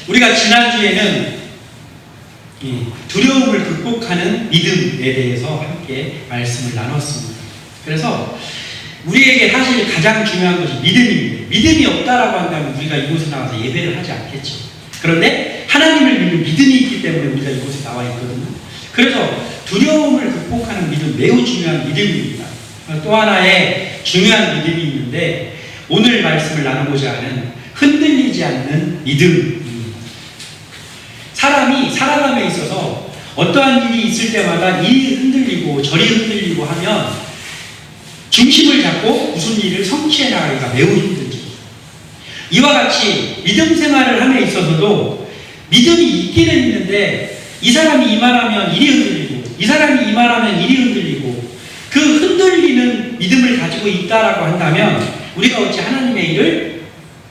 우리가 지난주에는 두려움을 극복하는 믿음에 대해서 함께 말씀을 나눴습니다. 그래서 우리에게 사실 가장 중요한 것이 믿음입니다. 믿음이 없다라고 한다면 우리가 이곳에 나와서 예배를 하지 않겠죠. 그런데 하나님을 믿는 믿음이 있기 때문에 우리가 이곳에 나와 있거든요. 그래서 두려움을 극복하는 믿음, 매우 중요한 믿음입니다. 또 하나의 중요한 믿음이 있는데 오늘 말씀을 나누고자 하는 흔들리지 않는 믿음입니다. 사람이 살아감에 있어서 어떠한 일이 있을 때마다 이 흔들리고 저리 흔들리고 하면 중심을 잡고 무슨 일을 성취해 나가기가 매우 힘들죠. 이와 같이 믿음 생활을 함에 있어서도 믿음이 있기는 있는데 이 사람이 이 말하면 일이 흔들리고 이 사람이 이 말하면 일이 흔들리고 그 흔들리는 믿음을 가지고 있다라고 한다면 우리가 어찌 하나님의 일을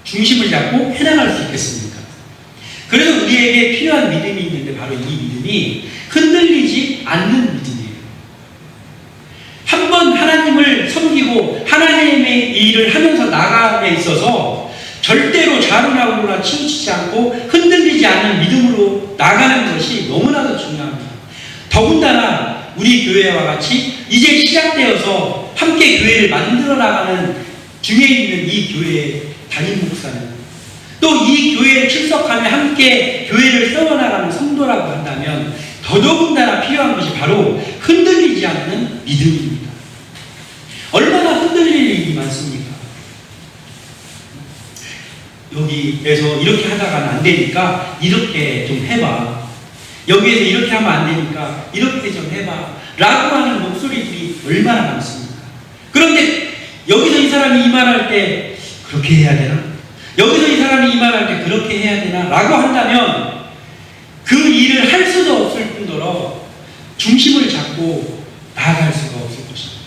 중심을 잡고 해나갈 수 있겠습니까? 그래서 우리에게 필요한 믿음이 있는데 바로 이 믿음이 흔들리지 않는 믿음이에요. 한번 하나님을 섬기고 하나님의 일을 하면서 나감에 있어서 절대로 좌로나 우로나 치우치지 않고 흔들리지 않는 믿음으로 나가는 것이 너무나도 중요합니다. 더군다나 우리 교회와 같이 이제 시작되어서 함께 교회를 만들어 나가는 중에 있는 이 교회의 담임 목사는 또 이 교회에 출석하며 함께 교회를 세워나가는 성도라고 한다면 더더군다나 필요한 것이 바로 흔들리지 않는 믿음입니다. 얼마나 흔들릴 일이 많습니까? 여기에서 이렇게 하다가는 안 되니까 이렇게 좀 해봐. 여기에서 이렇게 하면 안 되니까 이렇게 좀 해봐. 라고 하는 목소리들이 얼마나 많습니까? 그런데 여기서 이 사람이 이 말할 때 그렇게 해야 되나? 여기서 이 사람이 이 말할 때 그렇게 해야 되나? 라고 한다면 그 일을 할 수도 없을 뿐더러 중심을 잡고 나아갈 수가 없을 것입니다.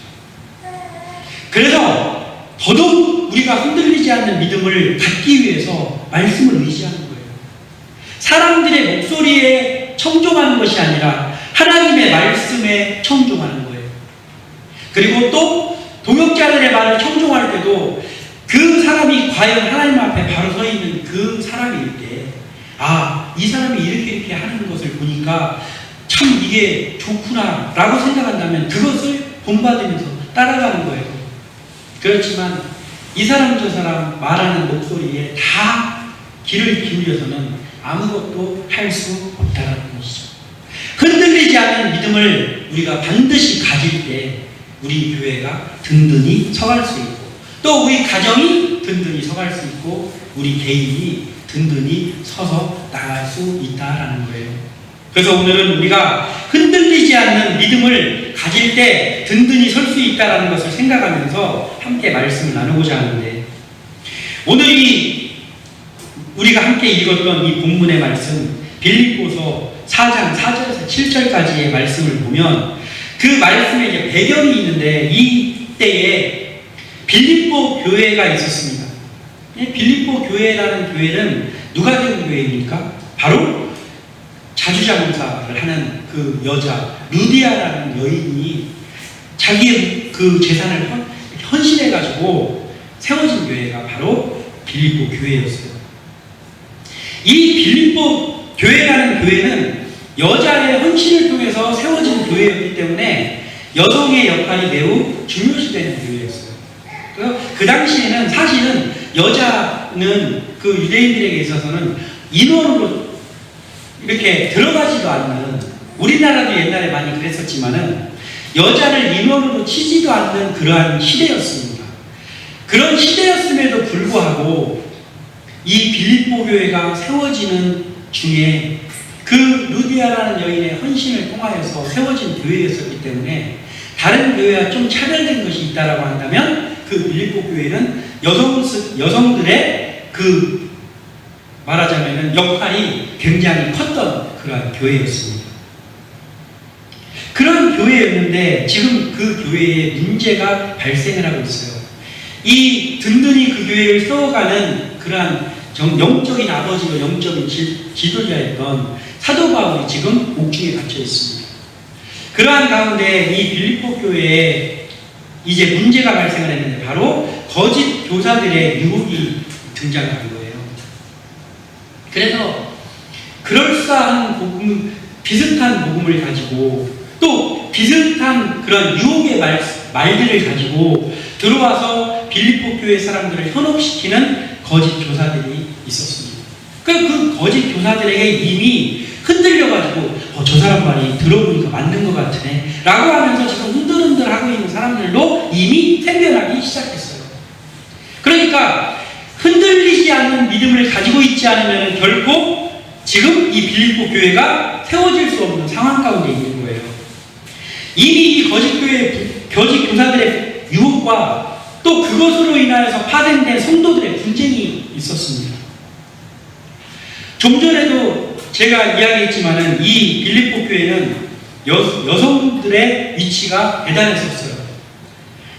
그래서 더더욱 우리가 흔들리지 않는 믿음을 갖기 위해서 말씀을 의지하는 거예요. 사람들의 목소리에 청종하는 것이 아니라 하나님의 말씀에 청종하는 거예요. 그리고 또 동역자들의 말을 청종할 때도 그 사람이 과연 하나님 앞에 바로 서 있는 그 사람일 때, 아, 이 사람이 이렇게 하는 것을 보니까 참 이게 좋구나 라고 생각한다면 그것을 본받으면서 따라가는 거예요. 그렇지만 이 사람 저 사람 말하는 목소리에 다 귀를 기울여서는 아무것도 할 수 없다는 것이죠. 흔들리지 않는 믿음을 우리가 반드시 가질 때 우리 교회가 든든히 서갈 수 있고 또 우리 가정이 든든히 서갈 수 있고 우리 개인이 든든히 서서 나갈 수 있다라는 거예요. 그래서 오늘은 우리가 흔들리지 않는 믿음을 가질 때 든든히 설 수 있다라는 것을 생각하면서 함께 말씀을 나누고자 하는데 오늘 우리가 함께 읽었던 이 본문의 말씀 빌립보서 4장 4절에서 7절까지의 말씀을 보면 그 말씀에 이제 배경이 있는데 이때에 빌립보 교회가 있었습니다. 빌립보 교회라는 교회는 누가 세운 교회입니까? 바로 자주장사를 하는 그 여자 루디아라는 여인이 자기의 그 재산을 헌신해가지고 세워진 교회가 바로 빌립보 교회였어요. 이 빌립보 교회라는 교회는 여자의 헌신을 통해서 세워진 교회였기 때문에 여성의 역할이 매우 중요시되는 교회였어요. 그 당시에는 사실은 여자는 그 유대인들에게 있어서는 인원으로 이렇게 들어가지도 않는, 우리나라도 옛날에 많이 그랬었지만은 여자를 인원으로 치지도 않는 그러한 시대였습니다. 그런 시대였음에도 불구하고 이 빌립보 교회가 세워지는 중에 그 루디아라는 여인의 헌신을 통하여서 세워진 교회였었기 때문에 다른 교회와 좀 차별된 것이 있다라고 한다면 그 빌립보 교회는 여성들의 그 말하자면 역할이 굉장히 컸던 그러한 교회였습니다. 그런 교회였는데 지금 그 교회에 문제가 발생을 하고 있어요. 이 든든히 그 교회를 세워가는 그러한 영적인 아버지고 영적인 지도자였던 사도 바울이 지금 옥중에 갇혀 있습니다. 그러한 가운데 이 빌립보 교회에 이제 문제가 발생을 했는데 바로 거짓 교사들의 유혹이 등장한 거예요. 그래서 그럴싸한 복음, 비슷한 복음을 가지고 또 비슷한 그런 유혹의 말들을 가지고 들어와서 빌립보 교회 사람들을 현혹시키는 거짓 교사들이 있었습니다. 그 거짓 교사들에게 이미 흔들려가지고 저 사람 말이 들어보니까 맞는 것 같으네 라고 하면서 지금 흔들흔들 하고 있는 사람들도 이미 생겨나기 시작했어요. 그러니까 흔들리지 않는 믿음을 가지고 있지 않으면 결코 지금 이 빌립보 교회가 세워질 수 없는 상황 가운데 있는 거예요. 이미 이 거짓 교사들의 유혹과 또 그것으로 인하여서 파생된 성도들의 분쟁이 있었습니다. 좀 전에도 제가 이야기했지만은 이 빌립보 교회는 여성들의 위치가 대단했었어요.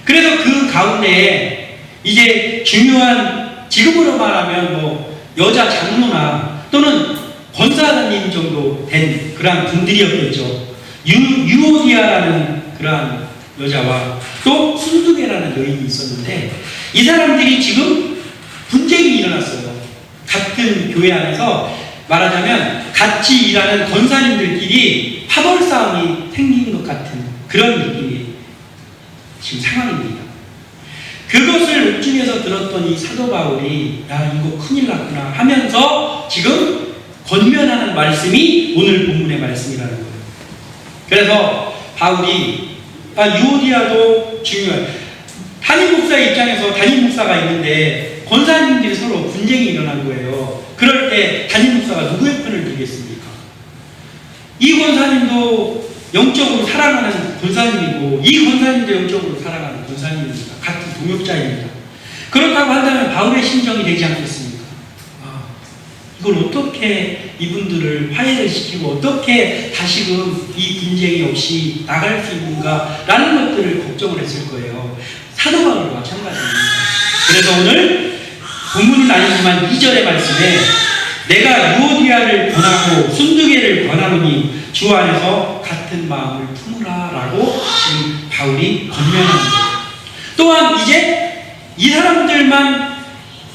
그래서 그 가운데에 이제 중요한, 지금으로 말하면 뭐 여자 장로나 또는 권사님 정도 된 그러한 분들이었겠죠. 유오디아라는 그러한 여자와 또 순두개라는 여인이 있었는데 이 사람들이 지금 분쟁이 일어났어요. 같은 교회 안에서 말하자면 같이 일하는 권사님들끼리 파벌 싸움이 생긴 것 같은 그런 느낌이 지금 상황입니다. 그것을 옥중에서 들었던 이 사도 바울이 야 이거 큰일 났구나 하면서 지금 권면하는 말씀이 오늘 본문의 말씀이라는 거예요. 그래서 바울이 유오디아도 중요해요. 담임 목사의 입장에서 담임 목사가 있는데 권사님들이 서로 분쟁이 일어난 거예요. 그럴 때 담임 목사가 누구의 편을 들겠습니까? 이 권사님도 영적으로 사랑하는 권사님이고 이 권사님도 영적으로 사랑하는 권사님입니다. 같은 동역자입니다. 그렇다고 한다면 바울의 심정이 되지 않겠습니까? 이걸 어떻게 이분들을 화해를 시키고 어떻게 다시금 이 분쟁이 없이 나갈 수 있는가 라는 것들을 걱정을 했을 거예요. 사도 바울도 마찬가지입니다. 그래서 오늘 본문은 아니지만 2절의 말씀에 내가 유오디아를 권하고 순두개를 권하노니 주 안에서 같은 마음을 품으라 라고 지금 바울이 권면합니다. 또한 이제 이 사람들만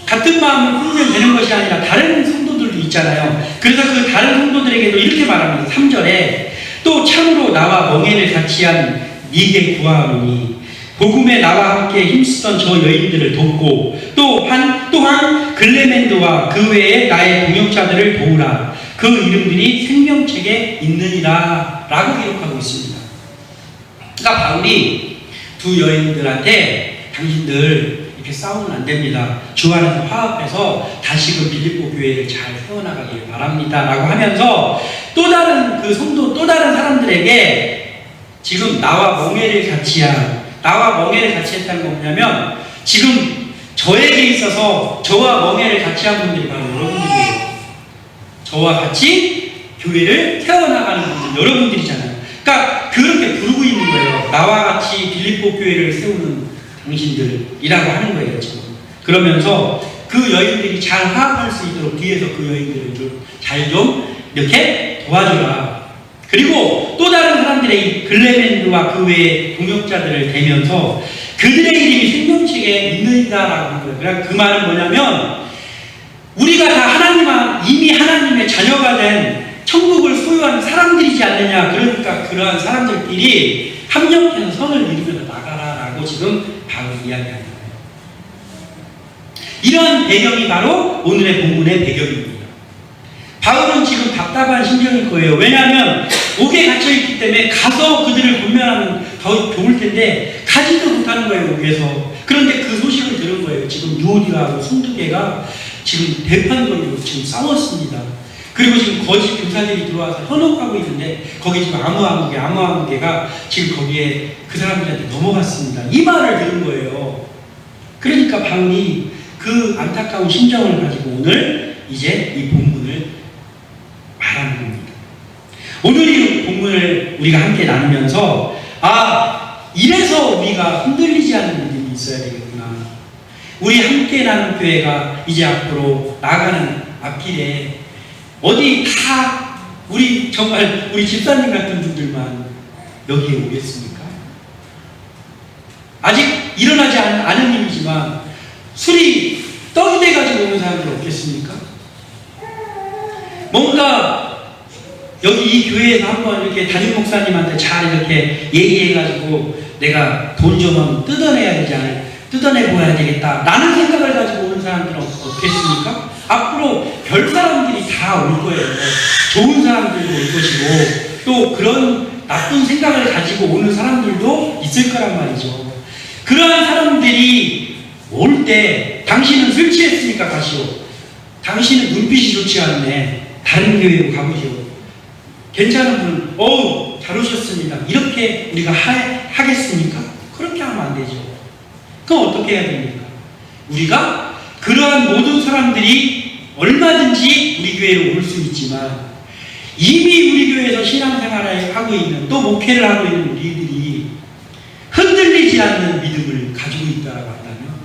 같은 마음을 품으면 되는 것이 아니라 다른 성도들도 있잖아요. 그래서 그 다른 성도들에게도 이렇게 말합니다. 3절에 또 참으로 나와 멍에를 같이 한 네게 구하노니 복음에 나와 함께 힘쓰던 저 여인들을 돕고 또한 글레멘도와 그 외에 나의 동역자들을 도우라. 그 이름들이 생명책에 있느니라 라고 기록하고 있습니다. 그러니까 바울이 두 여인들한테 당신들 이렇게 싸우면 안 됩니다. 주 안에서 화합해서 다시금 빌립보 교회를 잘 세워나가길 바랍니다 라고 하면서 또 다른 그 성도 또 다른 사람들에게 지금 나와 멍에를 같이 했다는 건 뭐냐면 지금 저에게 있어서 저와 멍에를 같이 한 분들이 바로 여러분들이에요. 저와 같이 교회를 세워나가는 분들 여러분들이잖아요. 그러니까 그렇게 부르고 있는 거예요. 나와 같이 빌립보 교회를 세우는 당신들이라고 하는 거예요. 지금 그러면서 그 여인들이 잘 화합할 수 있도록 뒤에서 그 여인들을 좀 이렇게 도와줘라. 그리고 또 다른 사람들의 글레멘드와 그 외의 동역자들을 대면서 그들의 이름이 생명책에 있느니다라고 하는 거예요. 그러니까 그 말은 뭐냐면 우리가 다 이미 하나님의 자녀가 된 천국을 소유하는 사람들이지 않느냐. 그러니까 그러한 사람들끼리 합력해서 선을 이루면서 나가라라고 지금 바울이 이야기하는 거예요. 이러한 배경이 바로 오늘의 본문의 배경입니다. 바울은 지금 답답한 심정일 거예요. 왜냐하면 옥에 갇혀있기 때문에 가서 그들을 권면하면 더 좋을 텐데 가지도 못하는 거예요. 옥에서. 그런데 그 소식을 들은 거예요. 지금 유오디아하고 순두개가 지금 대판걸로 지금 싸웠습니다. 그리고 지금 거짓 교사들이 들어와서 현혹하고 있는데 거기 지금 아무개가 지금 거기에 그 사람들한테 넘어갔습니다. 이 말을 들은 거예요. 그러니까 바울이 그 안타까운 심정을 가지고 오늘 이제 이 본문을 말하는 겁니다. 오늘 이 본문을 우리가 함께 나누면서 이래서 우리가 흔들리지 않는 믿음이 있어야 되겠구나. 우리 함께 나눈 교회가 이제 앞으로 나아가는 앞길에 어디 다 우리 집사님 같은 분들만 여기에 오겠습니까? 아직 일어나지 않은 일이지만 술이 떡이 돼가지고 오는 사람들 없겠습니까? 뭔가 여기 이 교회에서 한번 이렇게 담임 목사님한테 잘 이렇게 얘기해가지고 내가 돈 좀 뜯어내야 되지 뜯어내보아야 되겠다 라는 생각을 가지고 오는 사람들은 어떻겠습니까? 앞으로 별 사람들이 다 올 거예요. 좋은 사람들도 올 것이고 또 그런 나쁜 생각을 가지고 오는 사람들도 있을 거란 말이죠. 그러한 사람들이 올 때 당신은 술 취했으니까 가시오. 당신은 눈빛이 좋지 않네. 다른 교회로 가보시오. 괜찮은 분, 어우 잘 오셨습니다. 이렇게 우리가 하겠습니까? 그렇게 하면 안 되죠. 그럼 어떻게 해야 됩니까? 우리가 그러한 모든 사람들이 얼마든지 우리 교회로 올 수 있지만 이미 우리 교회에서 신앙생활을 하고 있는 또 목회를 하고 있는 우리들이 흔들리지 않는 믿음을 가지고 있다고 한다면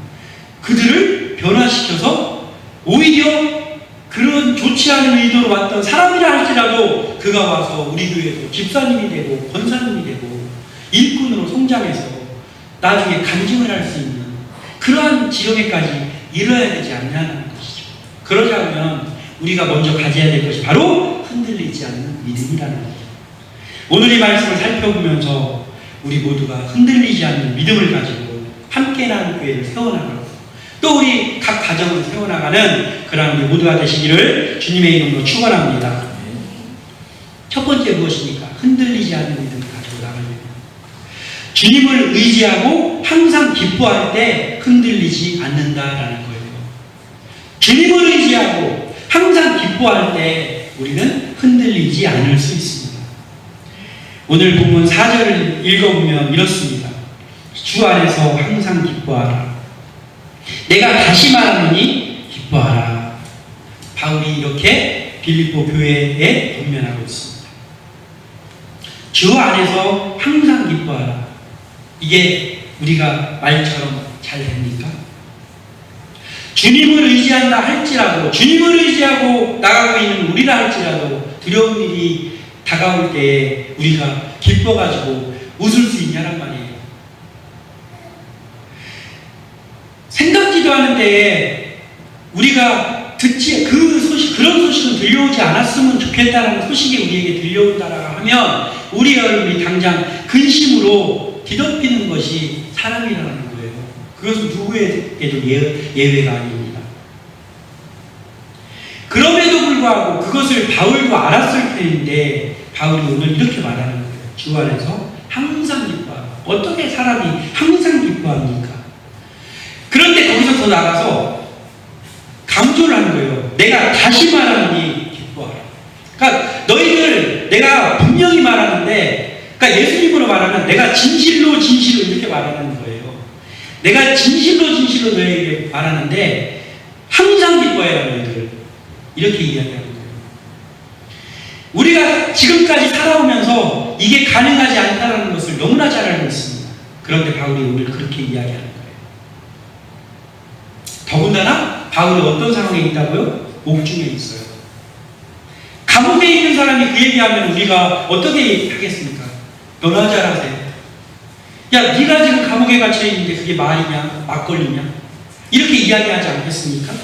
그들을 변화시켜서 오히려 그런 좋지 않은 의도로 왔던 사람이라 할지라도 그가 와서 우리 교회에서 집사님이 되고 권사님이 되고 일꾼으로 성장해서 나중에 간증을 할 수 있는 그러한 지경에까지 이뤄야 되지 않냐는 것이죠. 그러자면 우리가 먼저 가져야 될 것이 바로 흔들리지 않는 믿음이라는 거죠. 오늘 이 말씀을 살펴보면서 우리 모두가 흔들리지 않는 믿음을 가지고 함께 나는 교회를 세워나가고 또 우리 각 가정을 세워나가는 그런 우리 모두가 되시기를 주님의 이름으로 축원합니다. 첫 번째 무엇입니까? 흔들리지 않는 믿음을 가지고 나가는 주님을 의지하고 항상 기뻐할 때 흔들리지 않는다라는 거예요. 주님을 의지하고 항상 기뻐할 때 우리는 흔들리지 않을 수 있습니다. 오늘 본문 4절을 읽어보면 이렇습니다. 주 안에서 항상 기뻐하라. 내가 다시 말하노니 기뻐하라. 바울이 이렇게 빌립보 교회에 권면하고 있습니다. 주 안에서 항상 기뻐하라. 이게 우리가 말처럼 잘 됩니까? 주님을 의지한다 할지라도 주님을 의지하고 나가고 있는 우리라 할지라도 두려운 일이 다가올 때에 우리가 기뻐가지고 웃을 수 있냐란 말이에요. 생각지도 않은 때에 우리가 듣지 그런 소식은 들려오지 않았으면 좋겠다는 소식이 우리에게 들려온다라고 하면 우리 얼굴이 당장 근심으로 뒤덮이는 것이 사람이라는 거예요. 그것은 누구에게도 예외가 아닙니다. 그럼에도 불구하고 그것을 바울도 알았을 텐데 바울이 오늘 이렇게 말하는 거예요. 주 안에서 항상 기뻐하라. 어떻게 사람이 항상 기뻐합니까? 그런데 거기서 더 나가서 강조를 하는 거예요. 내가 다시 말하노니 기뻐하라. 그러니까 너희들 내가 분명히 말하는데 그러니까 예수님으로 말하면 내가 진실로 이렇게 말하는 거예요. 내가 진실로 너희에게 말하는데 항상 기뻐해라 너희들. 이렇게 이야기하는 거예요. 우리가 지금까지 살아오면서 이게 가능하지 않다는 것을 너무나 잘 알고 있습니다. 그런데 바울이 오늘 그렇게 이야기하는 거예요. 더군다나 바울이 어떤 상황에 있다고요? 옥중에 있어요. 감옥에 있는 사람이 그 얘기하면 우리가 어떻게 하겠습니까? 너나 잘하세요. 야, 네가 지금 감옥에 갇혀 있는데 그게 말이냐? 막걸리냐? 이렇게 이야기하지 않겠습니까?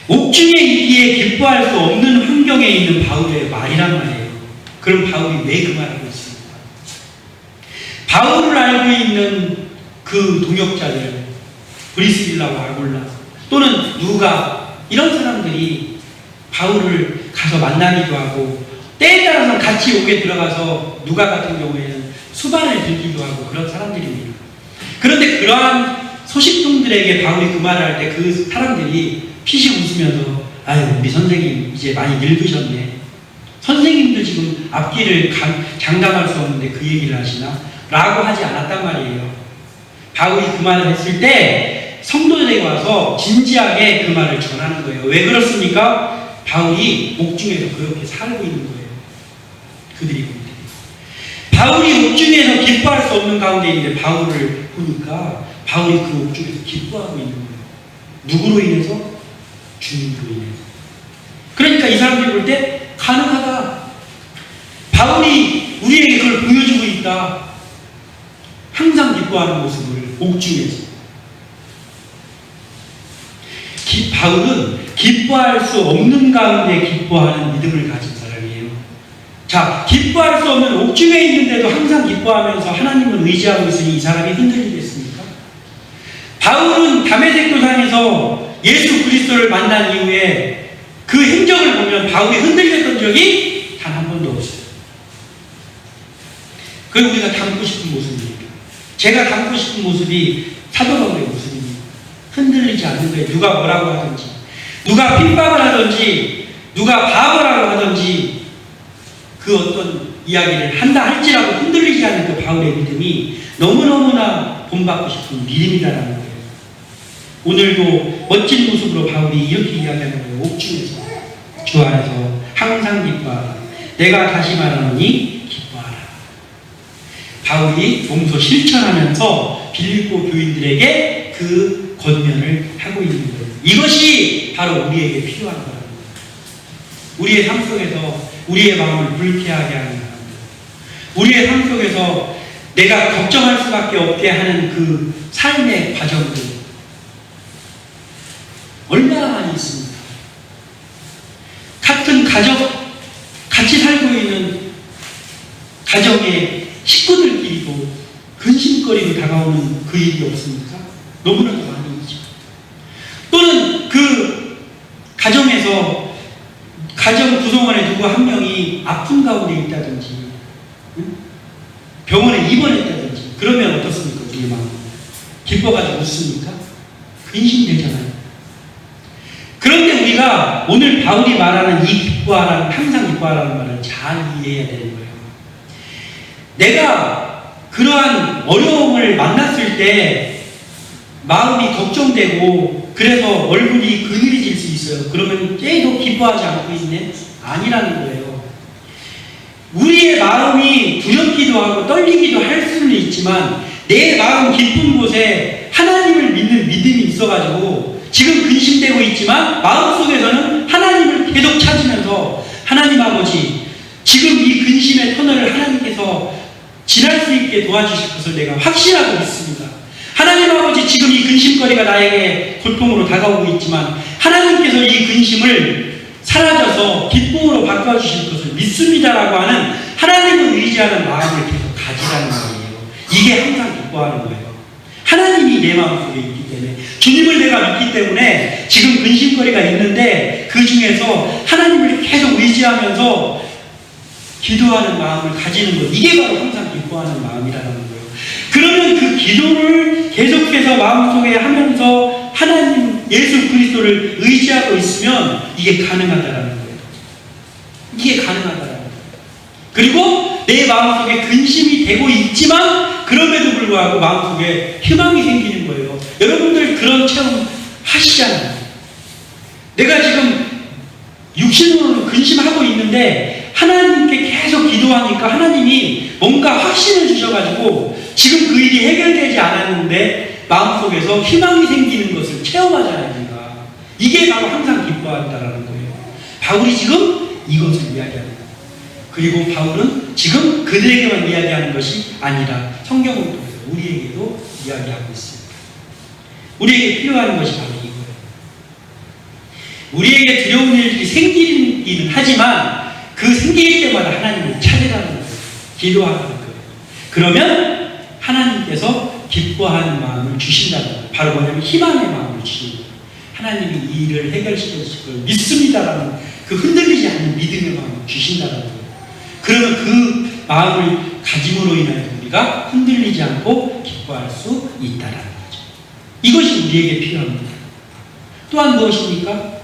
옥중에 있기에 기뻐할 수 없는 환경에 있는 바울의 말이란 말이에요. 그럼 바울이 왜 그 말을 하고 있습니까? 바울을 알고 있는 그 동역자들, 브리스길라와 아굴라 또는 누가 이런 사람들이 바울을 가서 만나기도 하고 때에 따라서는 같이 옥에 들어가서 누가 같은 경우에는 수반을 들기도 하고 그런 사람들입니다. 그런데 그러한 소식통들에게 바울이 그 말을 할 때 그 사람들이 피식 웃으면서 아유 우리 선생님 이제 많이 늙으셨네. 선생님도 지금 앞길을 장담할 수 없는데 그 얘기를 하시나? 라고 하지 않았단 말이에요. 바울이 그 말을 했을 때 성도들에게 와서 진지하게 그 말을 전하는 거예요. 왜 그렇습니까? 바울이 옥중에서 그렇게 살고 있는 거예요. 그들이 볼 때. 바울이 옥중에서 기뻐할 수 없는 가운데 있는데 바울을 보니까 바울이 그 옥중에서 기뻐하고 있는 거예요. 누구로 인해서? 주님으로 인해서. 그러니까 이 사람들이 볼 때 가능하다. 바울이 우리에게 그걸 보여주고 있다. 항상 기뻐하는 모습을 옥중에서. 바울은 기뻐할 수 없는 가운데 기뻐하는 믿음을 가진 사람이에요. 자, 기뻐할 수 없는 옥중에 있는데도 항상 기뻐하면서 하나님을 의지하고 있으니 이 사람이 흔들리겠습니까? 바울은 다메섹 도상에서 예수 그리스도를 만난 이후에 그 행적을 보면 바울이 흔들렸던 적이 단 한 번도 없어요. 그리고 우리가 닮고 싶은 모습입니다. 제가 닮고 싶은 모습이 사도 바울의 모습입니다. 흔들리지 않는 거예요. 누가 뭐라고 하든지, 누가 핍박을 하든지, 누가 바보라고 하든지, 그 어떤 이야기를 한다 할지라도 흔들리지 않는 그 바울의 믿음이 너무너무나 본받고 싶은 믿음이다라는 거예요. 오늘도 멋진 모습으로 바울이 이렇게 이야기하는 거예요. 옥중에서, 주 안에서 항상 기뻐하라. 내가 다시 말하노니 기뻐하라. 바울이 몸소 실천하면서 빌립보 교인들에게 그 권면을 하고 있는 거예요. 이것이 바로 우리에게 필요한 거랍니다. 우리의 삶 속에서 우리의 마음을 불쾌하게 하는 사람들, 우리의 삶 속에서 내가 걱정할 수밖에 없게 하는 그 삶의 과정들 얼마나 많이 있습니까? 같은 가족, 같이 살고 있는 가정의 식구들끼리도 근심거리로 다가오는 그 일이 없습니까? 너무나도 많이 있죠. 또는 그 가정에서 가정 구성원의 누구 한 명이 아픈 가운데 있다든지, 병원에 입원했다든지, 그러면 어떻습니까? 우리의 마음 기뻐가지고 웃습니까? 근심되잖아요. 그런데 우리가 오늘 바울이 말하는 이 기뻐하라는, 항상 기뻐하라는 말을 잘 이해해야 되는 거예요. 내가 그러한 어려움을 만났을 때 마음이 걱정되고 그래서 얼굴이 그늘해질 수 있어요. 그러면 계속 기뻐하지 않고 있네? 아니라는 거예요. 우리의 마음이 두렵기도 하고 떨리기도 할 수는 있지만 내 마음 깊은 곳에 하나님을 믿는 믿음이 있어가지고 지금 근심되고 있지만 마음속에서는 하나님을 계속 찾으면서 하나님 아버지, 지금 이 근심의 터널을 하나님께서 지날 수 있게 도와주실 것을 내가 확신하고 있습니다. 하나님 아버지, 지금 이 근심거리가 나에게 고통으로 다가오고 있지만 하나님께서 이 근심을 사라져서 기쁨으로 바꿔주실 것을 믿습니다라고 하는 하나님을 의지하는 마음을 계속 가지라는 거예요. 이게 항상 기뻐하는 거예요. 하나님이 내 마음속에 있기 때문에, 주님을 내가 믿기 때문에 지금 근심거리가 있는데 그 중에서 하나님을 계속 의지하면서 기도하는 마음을 가지는 것, 이게 바로 항상 기뻐하는 마음이라는 거예요. 그러면 그 기도를 계속해서 마음속에 하면서 하나님 예수 그리스도를 의지하고 있으면 이게 가능하다라는 거예요. 이게 가능하다라는 거예요. 그리고 내 마음속에 근심이 되고 있지만 그럼에도 불구하고 마음속에 희망이 생기는 거예요. 여러분들 그런 체험 하시잖아요. 내가 지금 육신으로는 근심하고 있는데 하나님께 계속 기도하니까 하나님이 뭔가 확신을 주셔가지고 지금 그 일이 해결되지 않았는데 마음속에서 희망이 생기는 것을 체험하잖아요. 우리가. 이게 바로 항상 기뻐한다라는 거예요. 바울이 지금 이것을 이야기합니다. 그리고 바울은 지금 그들에게만 이야기하는 것이 아니라 성경을 통해서 우리에게도 이야기하고 있습니다. 우리에게 필요한 것이 바로 이거예요. 우리에게 두려운 일들이 생기기는 하지만 그 생길 때마다 하나님을 찾으라는 거예요. 기도하는 거예요. 그러면 하나님께서 기뻐하는 마음을 주신다는 거예요. 바로 뭐냐면 희망의 마음을 주시는 거예요. 하나님이 이 일을 해결시켜 주실 걸 믿습니다라는 그 흔들리지 않는 믿음의 마음을 주신다는 거예요. 그러면 그 마음을 가짐으로 인하여 우리가 흔들리지 않고 기뻐할 수 있다라는 거죠. 이것이 우리에게 필요합니다. 또한 무엇입니까?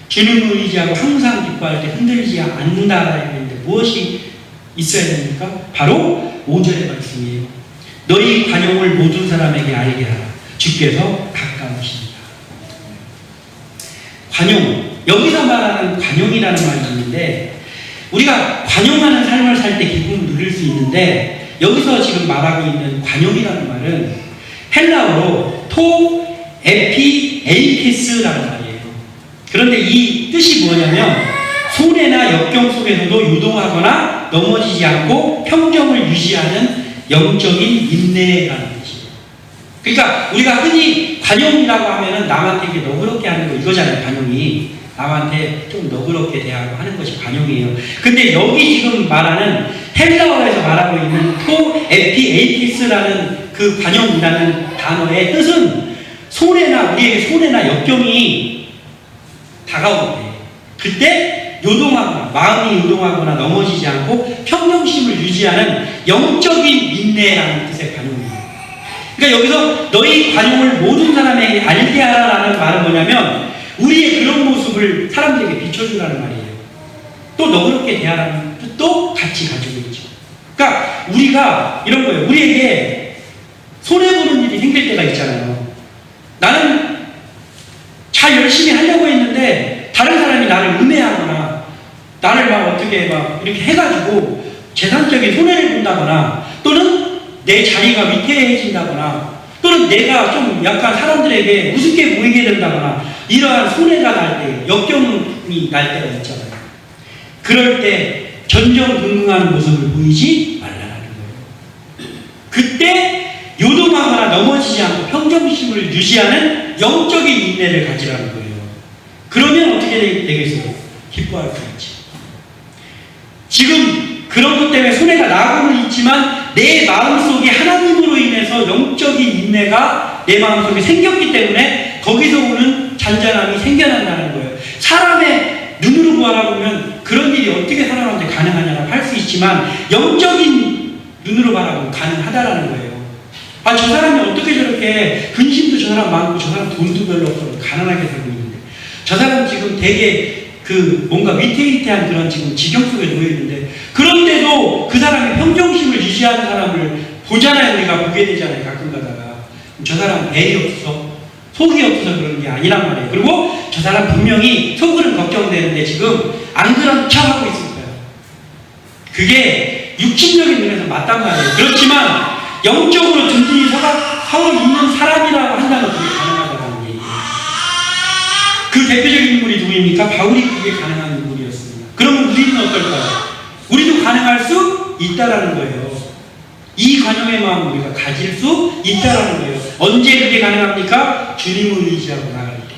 주님을 의지하고 항상 기뻐할 때 흔들리지 않는다라는 했는데 무엇이 있어야 됩니까? 바로 5절의 말씀이에요. 너희 관용을 모든 사람에게 알게 하라. 주께서 가까우십니다. 관용, 여기서 말하는 관용이라는 말이 있는데 우리가 관용하는 삶을 살 때 기쁨을 누릴 수 있는데 여기서 지금 말하고 있는 관용이라는 말은 헬라어로 토 에피 에이케스라는 말이에요. 그런데 이 뜻이 뭐냐면 손해나 역경 속에서도 요동하거나 넘어지지 않고 평정을 유지하는 영적인 인내라는 뜻이에요. 그러니까 우리가 흔히 관용이라고 하면은 남한테 이게 너그럽게 하는 거 이거잖아요. 관용이 남한테 좀 너그럽게 대하고 하는 것이 관용이에요. 근데 여기 지금 말하는 헬라어에서 말하고 있는 에피스라는 그 관용이라는 단어의 뜻은 우리에게 손해나 역경이 다가올 때, 그때 요동하거나, 마음이 요동하거나 넘어지지 않고 평정심을 유지하는 영적인 인내라는 뜻의 관용이에요. 그러니까 여기서 너희 관용을 모든 사람에게 알게 하라라는 말은 뭐냐면, 우리의 그런 모습을 사람들에게 비춰주라는 말이에요. 또 너그럽게 대하라는 뜻도 같이 가지고 있죠. 그러니까 우리가 이런 거예요. 우리에게 손해보는 일이 생길 때가 있잖아요. 나는 잘 열심히 하려고 했는데 다른 사람이 나를 음해하거나 나를 막 어떻게 막 이렇게 해가지고 재산적인 손해를 본다거나, 또는 내 자리가 위태해진다거나, 또는 내가 좀 약간 사람들에게 우습게 보이게 된다거나, 이러한 손해가 날 때, 역경이 날 때가 있잖아요. 그럴 때 전전긍긍하는 모습을 보이지 말라는 거예요. 그때 요동하거나 넘어지지 않고 평정심을 유지하는 영적인 인내를 가지라는 거예요. 그러면 어떻게 되겠어요? 기뻐할 수 있지. 지금 그런 것 때문에 손해가 나고는 있지만 내 마음속에 하나님으로 인해서 영적인 인내가 내 마음속에 생겼기 때문에 거기서 오는 잔잔함이 생겨난다는 거예요. 사람의 눈으로 바라보면 그런 일이 어떻게 사람한테 가능하냐고 할 수 있지만, 영적인 눈으로 바라보면 가능하다라는 거예요. 아, 저 사람이 어떻게 저렇게 근심도 저 사람 많고 저 사람 돈도 별로 없어서 가난하게 살고 있는데, 저 사람 지금 되게 뭔가 위태위태한 그런 지금 지경 속에 놓여 있는데, 그런데도 그 사람이 평정심을 유지하는 사람을 보잖아요. 우리가 보게 되잖아요. 가끔 가다가. 저 사람 배이 없어서, 속이 없어서 그런 게 아니란 말이에요. 그리고 저 사람 분명히 속으로는 걱정되는데 지금 안 그런 척 하고 있을 거예요. 그게 육신적인 눈에서 맞단 말이에요. 그렇지만 영적으로 든든히 서 있는 사람이라고 한다면 그게 가능하다는 얘기예요. 그 대표적인 인물이 누구입니까? 바울이 그게 가능한 인물이었습니다. 그러면 우리는 어떨까요? 우리도 가능할 수 있다라는 거예요. 이 관용의 마음을 우리가 가질 수 있다라는 거예요. 언제 그게 가능합니까? 주님을 의지하고 나갈 때.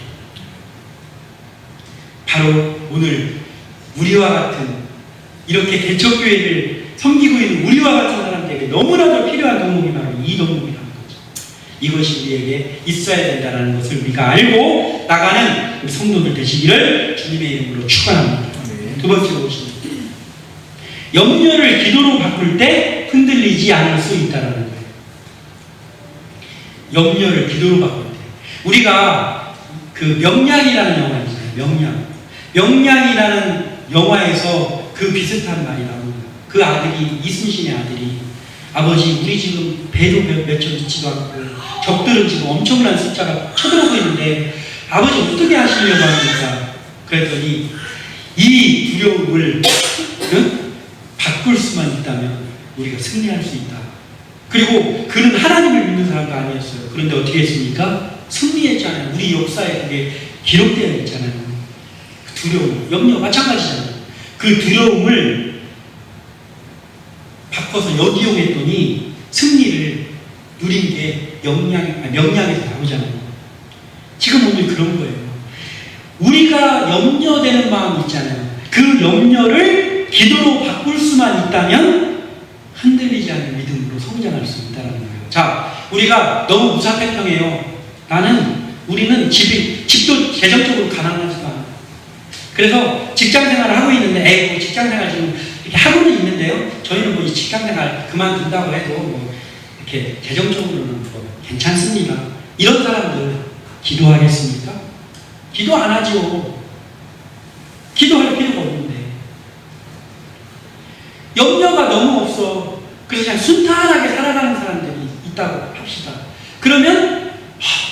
바로 오늘 우리와 같은, 이렇게 개척교회를 섬기고 있는 우리와 같은 사람들에게 너무나도 필요한 덕목이 바로 이 덕목이라는 거죠. 이것이 우리에게 있어야 된다는 것을 우리가 알고 나가는 우리 성도들 되시기를 주님의 이름으로 축원합니다. 두 번째로 보십니다. 염려를 기도로 바꿀 때 흔들리지 않을 수 있다는 거예요. 염려를 기도로 바꿀 때. 우리가 그 명량이라는 영화 있잖아요. 명량이라는 영화에서 그 비슷한 말이 나옵니다. 그 아들이, 이순신의 아들이, 아버지 우리 지금 배도 몇점 있지도 않고 적들은 지금 엄청난 숫자가 쳐들어오고 있는데 아버지 어떻게 하시려고 합니까? 그랬더니 이 두려움을 바꿀 수만 있다면 우리가 승리할 수 있다. 그리고 그는 하나님을 믿는 사람도 아니었어요. 그런데 어떻게 했습니까? 승리했잖아요. 우리 역사에 그게 기록되어 있잖아요. 그 두려움, 염려 마찬가지잖아요. 그 두려움을 바꿔서 역이용했더니 승리를 누린 게 명량에서 나오잖아요. 지금 오늘 그런 거예요. 우리가 염려되는 마음이 있잖아요. 그 염려를 기도로 바꿀 수만 있다면 흔들리지 않는 믿음으로 성장할 수 있다는 거예요. 자, 우리가 너무 무사태평해요. 우리는 집도 재정적으로 가난하지도 않아요. 그래서 직장생활을 하고 있는데, 직장생활 지금 이렇게 하고는 있는데요. 저희는 뭐 이 직장생활 그만둔다고 해도 뭐 이렇게 재정적으로는 뭐 괜찮습니다. 이런 사람들 기도하겠습니까? 기도 안 하죠. 기도할 필요가 없는데. 염려가 너무 없어. 그래서 그냥 순탄하게 살아가는 사람들이 있다고 합시다. 그러면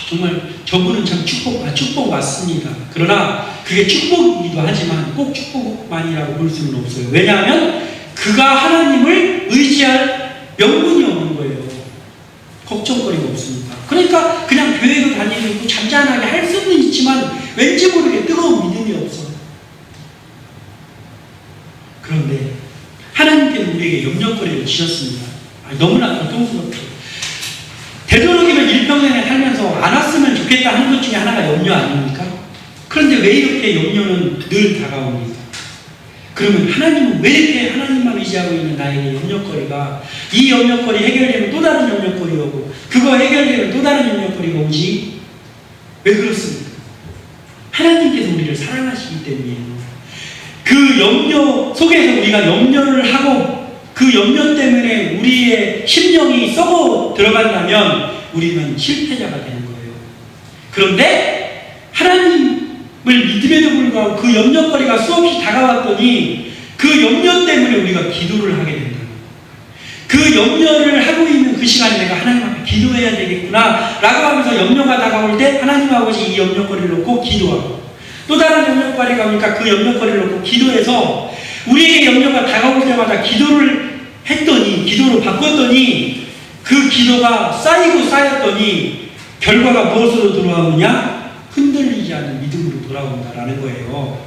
정말 저분은 참 축복 맞습니다. 그러나 그게 축복이기도 하지만 꼭 축복만이라고 볼 수는 없어요. 왜냐하면 그가 하나님을 의지할 명분이 없는 거예요. 걱정거리가 없으니까. 그러니까 그냥 교회도 다니고 잔잔하게 할 수는 있지만 왠지 모르게 뜨거운 믿음이 없어. 그런데 하나님께는 우리에게 염려거리를 주셨습니다. 너무나 고통스럽죠. 되도록이면 일평생에 살면서 안 왔으면 좋겠다 하는 것 중에 하나가 염려 아닙니까? 그런데 왜 이렇게 염려는 늘 다가옵니까? 그러면 하나님은 왜 이렇게 하나님만 의지하고 있는 나에게 염려거리가, 이 염려거리 해결되면 또 다른 염려거리가 오고 그거 해결되면 또 다른 염려거리가 오지? 왜 그렇습니까? 하나님께서 우리를 사랑하시기 때문이에요. 그 염려 속에서 우리가 염려를 하고 그 염려 때문에 우리의 심령이 썩어 들어간다면 우리는 실패자가 되는 거예요. 그런데 하나님을 믿음에도 불구하고 그 염려거리가 수없이 다가왔더니 그 염려 때문에 우리가 기도를 하게 된다. 그 염려를 하고 있는 그 시간에 내가 하나님 앞에 기도해야 되겠구나 라고 하면서 염려가 다가올 때 하나님 아버지 이 염려거리를 놓고 기도하고, 또 다른 염려거리가 오니까 그 염려거리를 놓고 기도해서 우리에게 염려가 다가올 때마다 기도를 했더니, 기도로 바꿨더니 그 기도가 쌓이고 쌓였더니 결과가 무엇으로 돌아오느냐? 흔들리지 않는 믿음으로 돌아온다라는 거예요.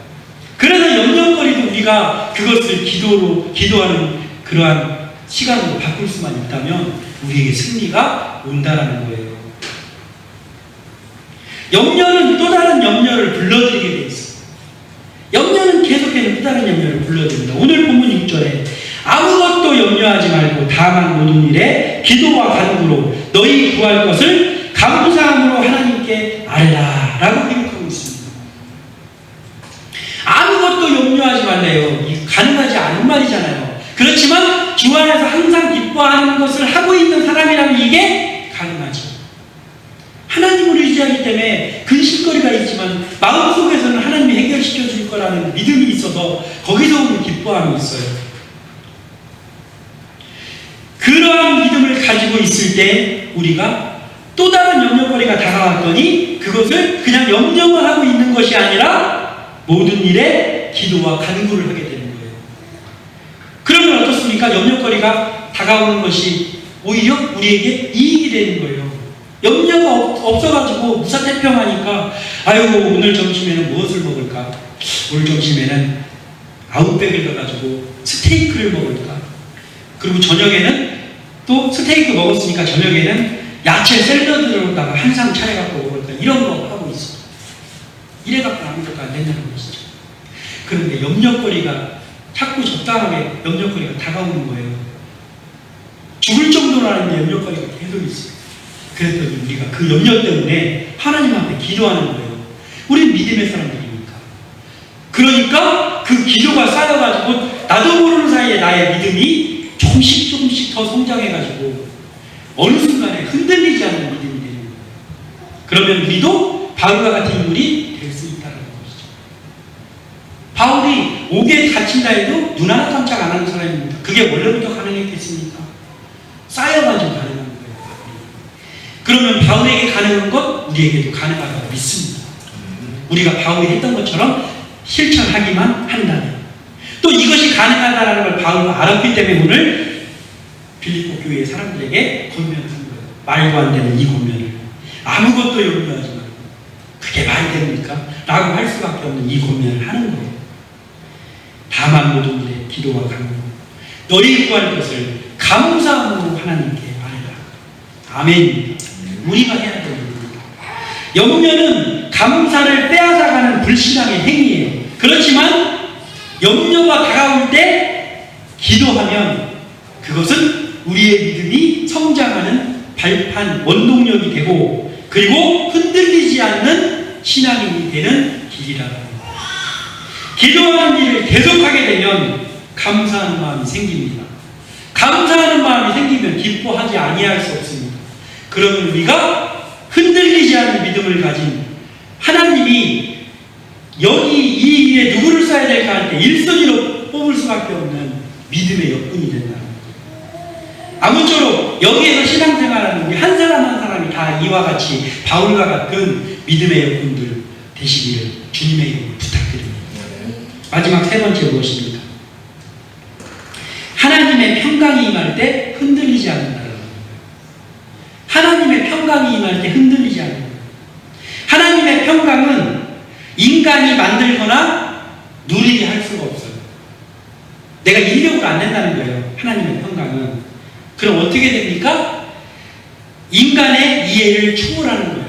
그래서 염려거리도 우리가 그것을 기도하는 그러한 시간으로 바꿀 수만 있다면 우리에게 승리가 온다라는 거예요. 염려는 또 다른 염려를 불러들이게 돼 있어요. 염려는 계속해서 또 다른 염려를 불러들입니다. 오늘 본문 6절에 아무것도 염려하지 말고 다만 모든 일에 기도와 간구로 너희 구할 것을 감사함으로 하나님께 아뢰라 라고 기록하고 있습니다. 아무것도 염려하지 말래요. 가능하지 않은 말이잖아요. 그렇지만 주 안에서 항상 기뻐하는 것을 하고 있는 사람이라면 이게 가능하죠. 하나님을 의지하기 때문에 근심거리가 있지만 마음속에서는 하나님이 해결시켜 줄 거라는 믿음이 있어서 거기서 오는 기뻐함이 있어요. 그러한 믿음을 가지고 있을 때 우리가 또 다른 염려거리가 다가왔더니 그것을 그냥 염려만 하고 있는 것이 아니라 모든 일에 기도와 간구를 하게 되는 거예요. 그러면 어떻습니까? 염려거리가 다가오는 것이 오히려 우리에게 이익이 되는 거예요. 염려가 없어가지고 무사태평하니까 아유 오늘 점심에는 무엇을 먹을까? 오늘 점심에는 아웃백을 넣어가지고 스테이크를 먹을까? 그리고 저녁에는 또 스테이크 먹었으니까 저녁에는 야채 샐러드로다가 한 상 차려갖고 먹을까? 이런 거 하고 있어요. 이래갖고 아무것도 안 된다는 것이죠. 그런데 염려거리가 자꾸 적당하게 염려거리가 다가오는 거예요. 죽을 정도로 하는데 염려거리가 계속 있어요. 그랬더니 우리가 그 염려 때문에 하나님 앞에 기도하는 거예요. 우린 믿음의 사람들이니까. 그러니까 그 기도가 쌓여가지고 나도 모르는 사이에 나의 믿음이 조금씩 더 성장해가지고 어느 순간에 흔들리지 않는 믿음이 되는 거예요. 그러면 우리도 바울과 같은 인물이 될 수 있다는 것이죠. 바울이 옥에 갇힌다 해도 눈 하나 깜짝 안 하는 사람입니다. 그게 원래부터 가능했겠습니까? 쌓여가지고 가능한 거예요. 그러면 바울에게 가능한 것 우리에게도 가능하다고 믿습니다. 우리가 바울이 했던 것처럼 실천하기만 한다면, 또 이것이 가능하다는 걸 바울은 알았기 때문에 오늘 빌립보 교회의 사람들에게 권면을 한 거예요. 말도 안 되는 이 권면을. 아무것도 염려하지 말고 그게 말이 됩니까? 라고 할 수밖에 없는 이 권면을 하는 거예요. 다만 모든 일에 기도와 간구 너희 구할 것을 감사함으로 하나님께 아뢰라. 아멘. 우리가 해야 되는 겁니다. 염려는 감사를 빼앗아가는 불신앙의 행위예요. 그렇지만 염려가 다가올 때 기도하면 그것은 우리의 믿음이 성장하는 발판, 원동력이 되고 그리고 흔들리지 않는 신앙인이 되는 길이라고 합니다. 기도하는 일을 계속하게 되면 감사하는 마음이 생깁니다. 감사하는 마음이 생기면 기뻐하지 아니할 수 없습니다. 그러면 우리가 흔들리지 않는 믿음을 가진 하나님이 여기 이 일에 누구를 써야 될까 할 때 1순위로 뽑을 수밖에 없는 믿음의 여건이 된다는 거예요. 아무쪼록 여기에서 신앙생활하는 우리 한 사람 한 사람이 다 이와 같이 바울과 같은 믿음의 여건들 되시기를 주님의 이름으로 부탁드립니다. 마지막 세 번째 무엇입니까? 하나님의 평강이 임할 때 흔들리지 않는다는 거예요. 하나님의 평강이 임할 때 흔들리지 않는 거예요. 하나님의 평강은 인간이 만들거나 누리게 할 수가 없어요. 내가 인력으로 안 된다는 거예요. 하나님의 평강은. 그럼 어떻게 됩니까? 인간의 이해를 초월하는 거예요.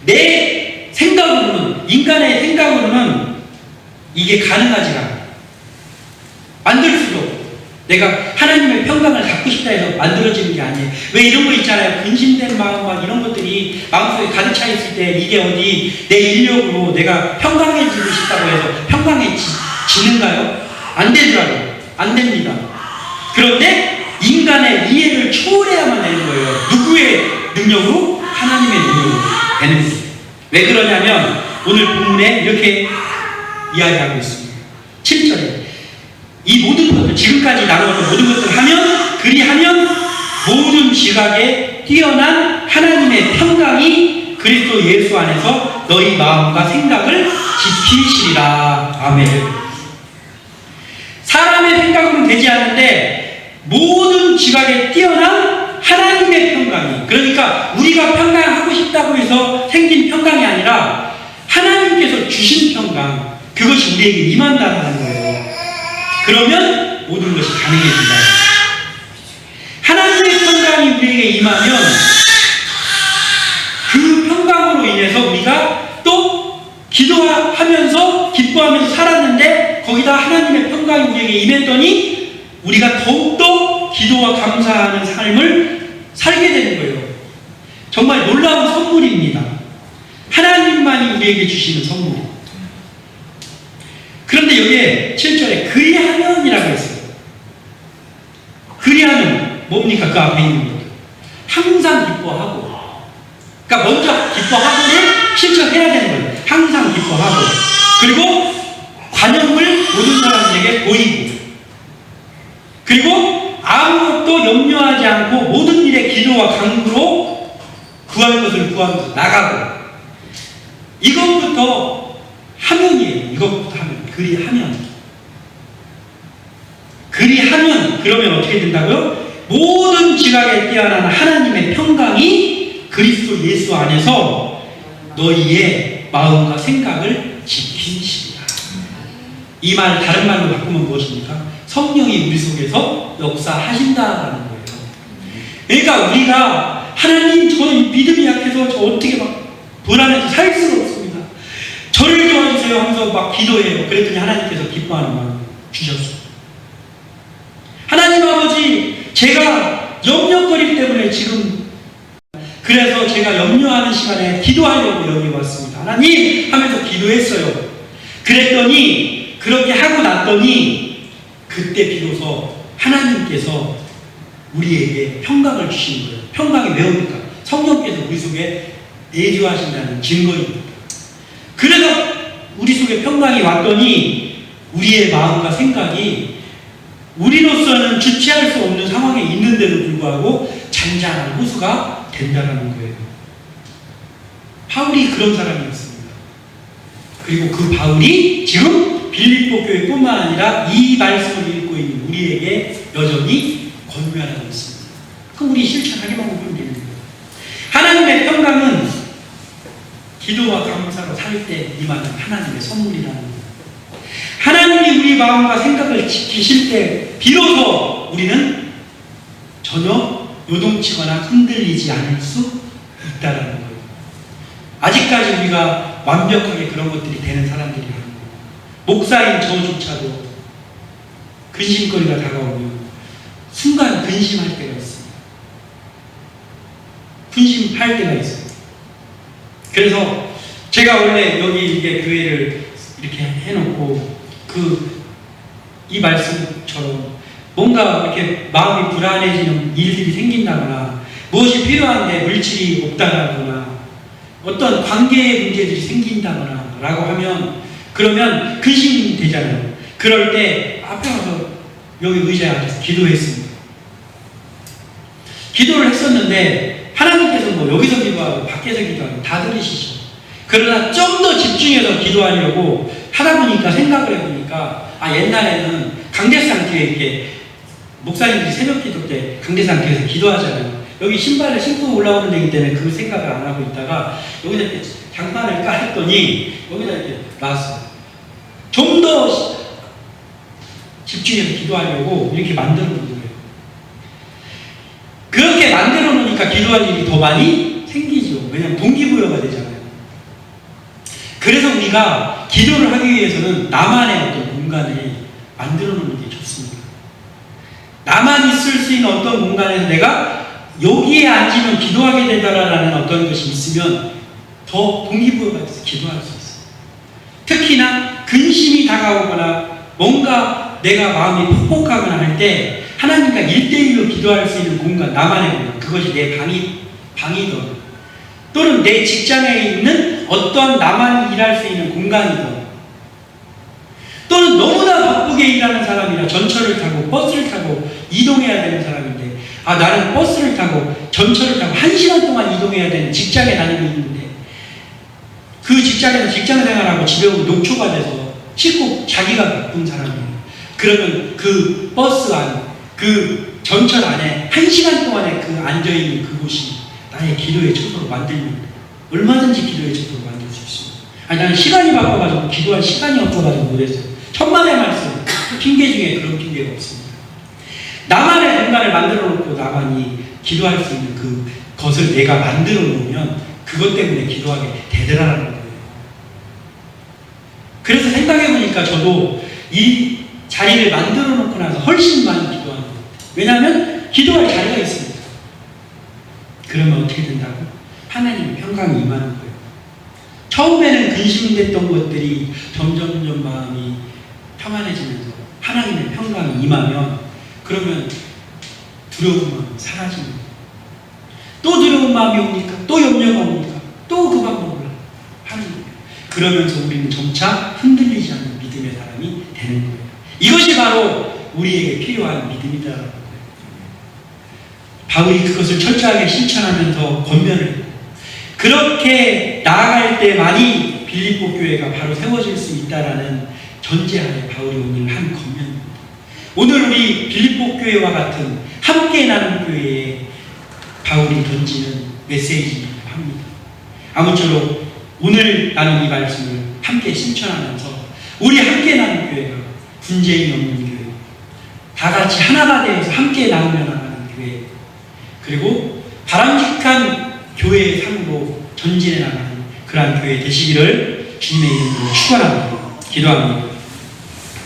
내 생각으로는 인간의 생각으로는 이게 가능하지가 않아요. 만들 수도 없고. 내가 하나님의 평강을 갖고 싶다 해서 만들어지는 게 아니에요. 왜 이런 거 있잖아요. 근심된 마음, 막 이런 것들이 마음속에 가득 차 있을 때 이게 어디 내 인력으로 내가 평강해지고 싶다고 해서 평강해지는가요? 안 되더라고요. 안 됩니다. 그런데 인간의 이해를 초월해야만 되는 거예요. 누구의 능력으로? 하나님의 능력으로 되는 거예요. 왜 그러냐면 오늘 본문에 이렇게 이야기하고 있습니다. 7절에 이 모든 것들, 지금까지 나누었던 모든 것들을 하면, 그리하면 모든 지각에 뛰어난 하나님의 평강이 그리스도 예수 안에서 너희 마음과 생각을 지키시리라. 아멘. 사람의 생각으로는 되지 않는데 모든 지각에 뛰어난 하나님의 평강이, 그러니까 우리가 평강하고 싶다고 해서 생긴 평강이 아니라 하나님께서 주신 평강, 그것이 우리에게 임한다는 거예요. 그러면 모든 것이 가능해진다. 하나님의 평강이 우리에게 임하면 그 평강으로 인해서 우리가 또 기도하면서 기뻐하면서 살았는데 거기다 하나님의 평강이 우리에게 임했더니 우리가 더욱더 기도와 감사하는 삶을 살게 되는 거예요. 정말 놀라운 선물입니다. 하나님만이 우리에게 주시는 선물. 그런데 여기에 7절에 그리하면이라고 했어요. 그리하면 뭡니까? 그 앞에 있는 것들. 항상 기뻐하고. 그러니까 먼저 기뻐하고를 실천해야 되는 거예요. 항상 기뻐하고. 그리고 관용을 모든 사람에게 보이고. 그리고 아무것도 염려하지 않고 모든 일에 기도와 간구로 구할 것을 구하면서 나가고. 이것부터 하면이에요. 이것부터 하면. 그리하면 그러면 어떻게 된다고요? 모든 지각에 뛰어난 하나님의 평강이 그리스도 예수 안에서 너희의 마음과 생각을 지키시리라. 이 말 다른 말로 바꾸면 무엇입니까? 성령이 우리 속에서 역사하신다라는 거예요. 그러니까 우리가 하나님 저 믿음이 약해서 저 어떻게 막 불안해서 살 수가 없습니다. 저를 도와주세요 하면서 막 기도해요. 그랬더니 하나님께서 기뻐하는 마음 주셨어요. 하나님 아버지, 제가 염려거리 때문에 지금 그래서 제가 염려하는 시간에 기도하려고 여기 왔습니다. 하나님 하면서 기도했어요. 그랬더니 그렇게 하고 났더니 그때 비로소 하나님께서 우리에게 평강을 주시는 거예요. 평강이 왜 옵니까? 성령께서 우리 속에 내주하신다는 증거입니다. 그래서 우리 속에 평강이 왔더니 우리의 마음과 생각이 우리로서는 주체할 수 없는 상황에 있는데도 불구하고 잔잔한 호수가 된다는 거예요. 바울이 그런 사람이었습니다. 그리고 그 바울이 지금 빌립보 교회뿐만 아니라 이 말씀을 읽고 있는 우리에게 여전히 권면하고 있습니다. 그럼 우리 실천하기만 하면 되는 거예요. 하나님의 평강은 기도와 감사로 살 때 임하는 하나님의 선물이라는 거예요. 하나님이 우리 마음과 생각을 지키실 때 비로소 우리는 전혀 요동치거나 흔들리지 않을 수 있다는 거예요. 아직까지 우리가 완벽하게 그런 것들이 되는 사람들이 아니고 목사인 저조차도 근심거리가 다가오면 순간 근심할 때가 있습니다. 근심할 때가 있어요. 그래서 제가 원래 여기 이게 교회를 이렇게 해놓고 이 말씀처럼 뭔가 이렇게 마음이 불안해지는 일들이 생긴다거나 무엇이 필요한데 물질이 없다거나 어떤 관계의 문제들이 생긴다거나 라고 하면 그러면 근심이 되잖아요. 그럴 때 앞에 가서 여기 의자에 앉아서 기도했습니다. 기도를 했었는데 하나님께서 뭐 여기서 기도하고 밖에서 기도하고 다 들으시죠. 그러나 좀 더 집중해서 기도하려고 하다 보니까 생각을 해보니까 옛날에는 강대상 뒤에 이렇게 목사님들이 새벽 기도 때 강대상 뒤에서 기도하잖아요. 여기 신발을 신고 올라오는 데기 때문에 그 생각을 안 하고 있다가 여기다 이렇게 장판을 깔았더니 여기다 이렇게 놨어요. 좀 더 집중해서 기도하려고 이렇게 만들어 놓은 거예요. 그렇게 만들어 놓으니까 기도할 일이 더 많이 생기죠. 왜냐하면 동기부여가 되잖아요. 그래서 우리가 기도를 하기 위해서는 나만의 어떤 공간을 만들어 놓는 게 좋습니다. 나만 있을 수 있는 어떤 공간에서 내가 여기에 앉으면 기도하게 된다라는 어떤 것이 있으면 더 동기부여가 돼서 기도할 수 있어요. 특히나 근심이 다가오거나 뭔가 내가 마음이 퍽퍽하거나 할 때 하나님과 1대1로 기도할 수 있는 공간, 나만의 공간, 그것이 내 방이든 또는 내 직장에 있는 어떠한 나만 일할 수 있는 공간이든 또는 너무나 바쁘게 일하는 사람이라 전철을 타고 버스를 타고 이동해야 되는 사람인데 나는 버스를 타고 전철을 타고 1시간 동안 이동해야 되는 직장에 다니고 있는데 그 직장에서 직장 생활하고 집에 오면 녹초가 돼서 씻고 자기가 바쁜 사람이에요. 그러면 그 버스 안, 그 전철 안에 1시간 동안에 그 앉아있는 그곳이 나의 기도의 처소로 만들면 얼마든지 기도의 처소로 만들 수 있습니다. 나는 시간이 바빠가지고 기도할 시간이 없어가지고 못했어요. 천만의 말씀, 핑계 중에 그런 핑계가 없습니다. 나만의 공간을 만들어 놓고 나만이 기도할 수 있는 그것을 내가 만들어 놓으면 그것 때문에 기도하게 되더라는 거예요. 그래서 생각해보니까 저도 이 자리를 만들어 놓고 나서 훨씬 많이 기도하는 거예요. 왜냐하면 기도할 자리가 있습니다. 그러면 어떻게 된다고? 하나님의 평강이 임하는 거예요. 처음에는 근심됐던 것들이 점점 마음이 평안해지면서 하나님의 평강이 임하면 그러면 두려운 마음이 사라집니다. 또 두려운 마음이 옵니까? 또 염려가 옵니까? 또 그 방법을 하는 거예요. 그러면서 우리는 점차 흔들리지 않는 믿음의 사람이 되는 거예요. 이것이 바로 우리에게 필요한 믿음이다라는 거예요. 바울이 그것을 철저하게 실천하면서 권면을 했고 그렇게 나아갈 때만이 빌립보 교회가 바로 세워질 수 있다라는 전제하에 바울이 오늘 한 권면입니다. 오늘 우리 빌립보 교회와 같은 함께 나는 교회에 바울이 던지는 메시지이기도 합니다. 아무쪼록 오늘 나눈 이 말씀을 함께 실천하면서 우리 함께 나는 교회가 분쟁이 없는 교회, 다 같이 하나가 되어서 함께 나누며 나가는 교회, 그리고 바람직한 교회의 삶으로 전진해 나가는 그러한 교회 되시기를 주님의 이름으로 축원합니다. 기도합니다.